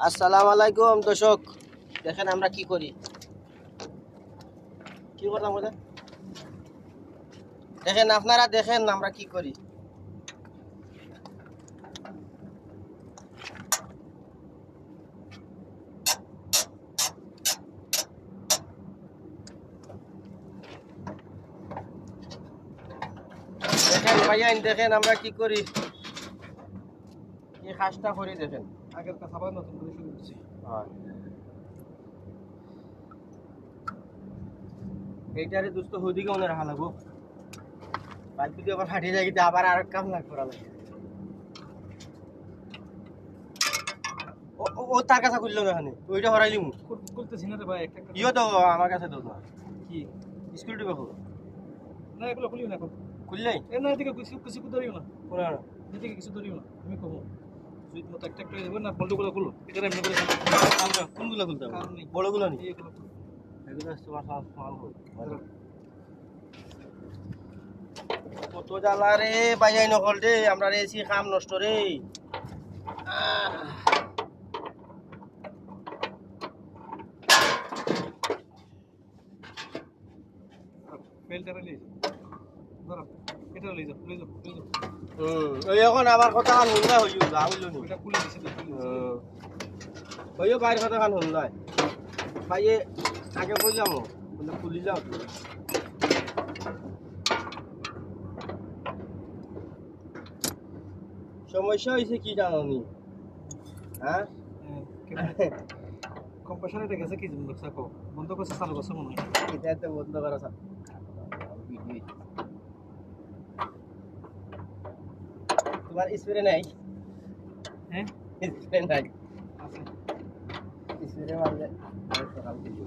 আসসালামু আলাইকুম দর্শক, দেখেন আমরা কি করি, কি করলাম বলে দেখেন, আপনারা দেখেন আমরা কি করি। দেখেন ভাইয়া, দেখেন আমরা কি করি, কি কাজটা করি দেখেন। আগের কথা আবার নতুন করে শুরু করছি। এইটারে দোস্ত হুদিকে মনে রাখা লাগবো, বাইক যদি আবার হাঁটিয়ে যাই আবার আর কাম লাগ করা লাগে। ও তার কাছে খুললো না, এখানে ওইটা হরাইলি মু করতেছি না রে ভাই, একটা ইও তো আমার কাছে তো না। কি স্কুল টিপে খুব না, এগুলো খুলিও না এখন। খুললেই এ না, এদিকে কিছু কিছু ধরিও না, কোনো না। এদিকে কিছু ধরিও না, আমি কমো সুইট মতো একটা একটা দেবো না, বল্টুগুলো খুলো, এটা এমনি করে আমরা কোনগুলো খুলতে হবে? কারণ নেই, বড়গুলো নি? এগুলো খুলো। এগুলো তোমার সমান কত জ্বালা রে বাইয়াই নকল রে, আমরা রেছি কাম নষ্ট রে। বেলটারে লিয়ে যাও, ধরো এটা লিয়ে যাও, লিয়ে যাও, লিয়ে যাও। ওই এখন আবার কথা কান শুনলা হইও যা হইলো নি। ওইটা খুলে দিছে তো, খুলে দিছে। হইও বাইরের কথা কান শুনলাই ভাইয়ে, আগে কইলাম বলে খুলি যাও। সমস্যা হয়েছে কি জানো নি? হ্যাঁ, কম্প্রেসার এটা গেছে কি জন্য দেখো, বন্ধ করছে, চালু করছে মনে হয়। এটা তো বন্ধ করা তোমার স্প্রে নাই? হ্যাঁ স্প্রে নাই, আছে। স্প্রে মারলে সকাল থেকে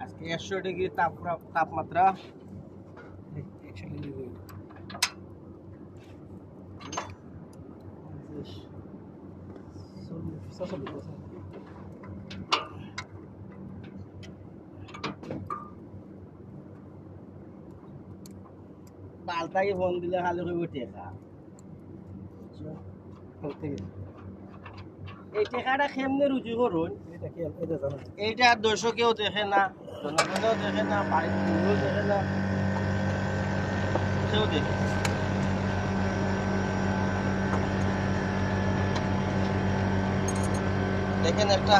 আজকে 100 ডিগ্রি তাপমাত্রা। একসাথে পাল্টাকে ফোন দিলে খালি কইব টেকা। এই টেকাটা কেমনে রুজি করুন? এটা কি এটা জানো? এইটা দর্শকেও দেখে না, জনগণেও দেখে না, বাড়ির দেখে না, কেউ দেখে। দেখেন একটা